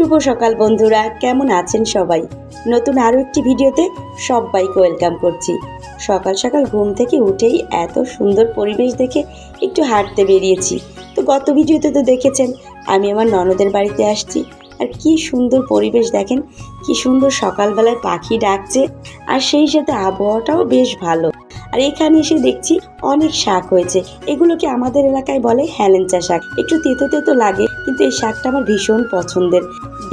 শুভ সকাল বন্ধুরা, কেমন আছেন সবাই? নতুন আরও একটি ভিডিওতে সবাইকে ওয়েলকাম করছি। সকাল সকাল ঘুম থেকে উঠেই এত সুন্দর পরিবেশ দেখে একটু হাঁটতে বেরিয়েছি। তো গত ভিডিওতে তো দেখেছেন আমি আমার ননদের বাড়িতে আসছি, আর কি সুন্দর পরিবেশ দেখেন, কি সুন্দর সকালবেলায় পাখি ডাকছে, আর সেই সাথে আবহাওয়াটাও বেশ ভালো। আর এখানে এসে দেখছি অনেক শাক হয়েছে। এগুলোকে আমাদের এলাকায় বলে হেলেঞ্চা শাক। একটু তেতো তেতো লাগে, কিন্তু এই শাকটা আমার ভীষণ পছন্দের।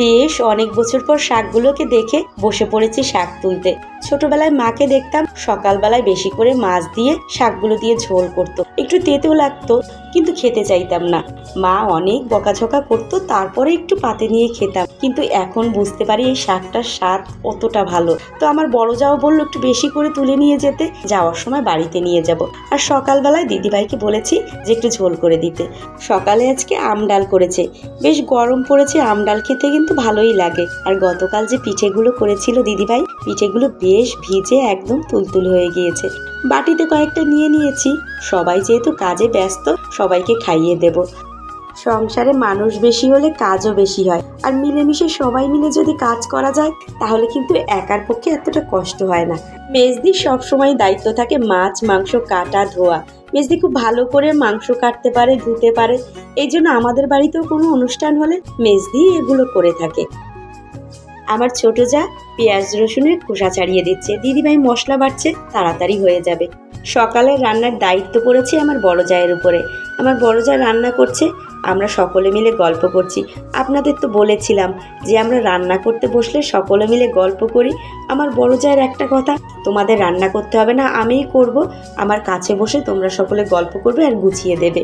বেশ অনেক বছর পর শাকগুলোকে দেখে বসে পড়েছি শাক তুলতে। ছোটবেলায় মাকে দেখতাম সকালবেলায় বেশি করে মাছ দিয়ে শাকগুলো দিয়ে ঝোল করতো। একটু তেতো লাগতো, কিন্তু খেতে চাইতাম না। মা অনেক বকাঝকা করতো, তারপরে একটু পাতে নিয়ে খেতাম। কিন্তু এখন বুঝতে পারি এই শাকটার স্বাদ কতটা ভালো। তো আমার বড় যাও বললো একটু বেশি করে তুলে নিয়ে যেতে, যাওয়ার সময় বাড়িতে নিয়ে যাব। আর সকালবেলায় দিদিভাইকে বলেছি যে একটু ঝোল করে দিতে। সকালে আজকে আম ডাল করেছে, বেশ গরম পড়েছে, আম ডাল খেতে কিন্তু ভালোই লাগে। আর গতকাল যে পিঠেগুলো করেছিল দিদিভাই, পিঠেগুলো বেশ ভিজে একদম তুলতুল হয়ে গিয়েছে। বাটিতে কয়েকটা নিয়ে নিয়েছি, সবাই যেহেতু কাজে ব্যস্ত, সবাইকে খাইয়ে দেব। সংসারে মানুষ বেশি হলে কাজও বেশি হয়, আর মিলেমিশে সবাই মিলে যদি কাজ করা যায় তাহলে কিন্তু একার পক্ষে এতটা কষ্ট হয় না। মেজদির সবসময় দায়িত্ব থাকে মাছ মাংস কাটা ধোয়া। মেজদি খুব ভালো করে মাংস কাটতে পারে, ধুতে পারে। এই জন্য আমাদের বাড়িতেও কোনো অনুষ্ঠান হলে মেজদি এগুলো করে থাকে। আমার ছোট যা পেঁয়াজ রসুনের খোসা ছাড়িয়ে দিচ্ছে, দিদিভাই মশলা বাটছে, তাড়াতাড়ি হয়ে যাবে। সকালের রান্নার দায়িত্ব পড়েছে আমার বড় জায়ের উপরে। আমার বড় যা রান্না করছে, আমরা সকলে মিলে গল্প করছি। আপনাদের তো বলেছিলাম যে আমরা রান্না করতে বসলে সকলে মিলে গল্প করি। আমার বড় জায়ের একটা কথা, তোমাদের রান্না করতে হবে না, আমিই করব। আমার কাছে বসে তোমরা সকলে গল্প করবে আর গুছিয়ে দেবে।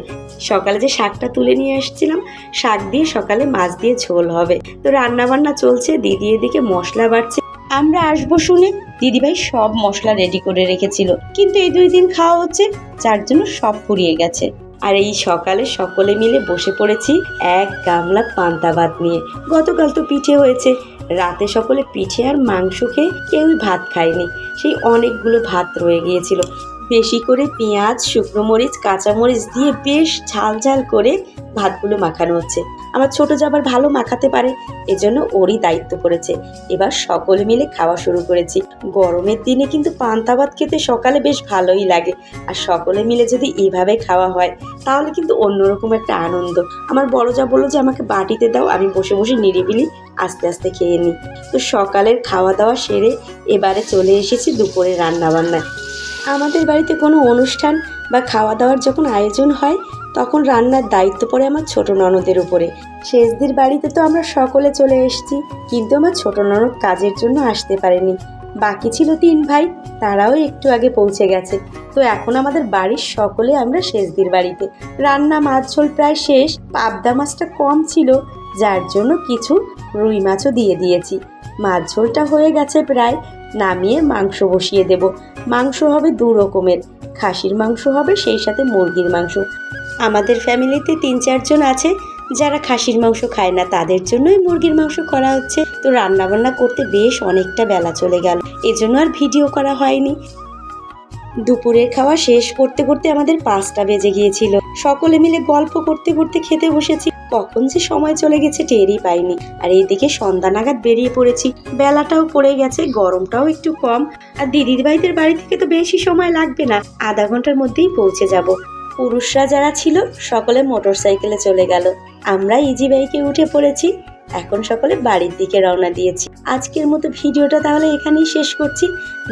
সকালে যে শাকটা তুলে নিয়ে আসছিলাম, শাক দিয়ে সকালে মাছ দিয়ে ঝোল হবে। তো রান্না বান্না চলছে, দিদি এদিকে মশলা বাটছে। আমরা আসবো শুনে দিদিভাই সব মশলা রেডি করে রেখেছিল, কিন্তু এই 2 দিন খাওয়া হচ্ছে, যার জন্য সব ফুরিয়ে গেছে। আর এই সকালে সকলে মিলে বসে পড়েছি এক গামলা পান্তা ভাত নিয়ে। গতকাল তো পিঠে হয়েছে, রাতে সকলে পিঠে আর মাংস খেয়ে কেউই ভাত খায়নি। সেই অনেকগুলো ভাত রয়ে গিয়েছিল। বেশি করে পেঁয়াজ, শুকনো মরিচ, কাঁচামরিচ দিয়ে বেশ ঝাল ঝাল করে ভাতগুলো মাখানো হচ্ছে। আমার ছোট জাবার ভালো মাখাতে পারে, এজন্য ওরই দায়িত্ব পড়েছে। এবার সকলে মিলে খাওয়া শুরু করেছি। গরমের দিনে কিন্তু পান্তা ভাত খেতে সকালে বেশ ভালোই লাগে, আর সকলে মিলে যদি এইভাবে খাওয়া হয় তাহলে কিন্তু অন্যরকম একটা আনন্দ। আমার বড় যা বললো যে আমাকে বাটিতে দাও, আমি বসে বসে নিরিবিলি আস্তে আস্তে খেয়ে নিই। তো সকালের খাওয়া দাওয়া সেরে এবারে চলে এসেছি দুপুরে রান্নাবান্নায়। আমাদের বাড়িতে কোনো অনুষ্ঠান বা খাওয়া দাওয়ার যখন আয়োজন হয়, তখন রান্নার দায়িত্ব পড়ে আমার ছোট ননদের উপরে। শেষদির বাড়িতে তো আমরা সকলে চলে এসেছি, কিন্তু আমার ছোট ননদ কাজের জন্য আসতে পারেনি। বাকি ছিল 3 ভাই, তারাও একটু আগে পৌঁছে গেছে। তো এখন আমাদের বাড়ির সকলে আমরা শেষদির বাড়িতে। রান্না মাছ ঝোল প্রায় শেষ। পাবদা মাছটা কম ছিল, যার জন্য কিছু রুই মাছও দিয়ে দিয়েছি। মাছ ঝোলটা হয়ে গেছে প্রায়, নামিয়ে মাংস বসিয়ে দেব। মাংস হবে 2 রকমের, খাসির মাংস হবে, সেই সাথে মুরগির মাংস। আমাদের ফ্যামিলিতে 3-4 জন আছে যারা খাসির মাংস খায় না, তাদের জন্যই মুরগির মাংস করা হচ্ছে। তো রান্নাবান্না করতে বেশ অনেকটা বেলা চলে গেল, এজন্য আর ভিডিও করা হয়নি। দুপুরের খাওয়া শেষ করতে করতে আমাদের 5টা বেজে গিয়েছিল। সকলে মিলে গল্প করতে করতে খেতে বসেছি, কখন যে সময় চলে গেছে টেরই পাইনি। আর এইদিকে সন্ধ্যা নাগাদ বেরিয়ে পড়েছি, বেলাটাও পড়ে গেছে, গরমটাও একটু কম। আর দিদির ভাইদের বাড়ি থেকে তো বেশি সময় লাগবে না, আধা ঘন্টার মধ্যেই পৌঁছে যাব। পুরুষরা যারা ছিল সকলে মোটর সাইকেলে চলে গেল, আমরা ইজি বাইকে উঠে পড়েছি। এখন সকলে বাড়ির দিকে রওনা দিয়েছি। আজকের মতো ভিডিওটা তাহলে এখানেই শেষ করছি।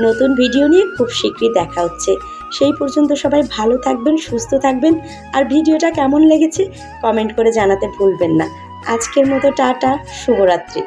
নতুন ভিডিও নিয়ে খুব শীঘ্রই দেখা হচ্ছে। সেই পর্যন্ত সবাই ভালো থাকবেন, সুস্থ থাকবেন। আর ভিডিওটা কেমন লেগেছে কমেন্ট করে জানাতে ভুলবেন না। আজকের মতো টাটা, শুভরাত্রি।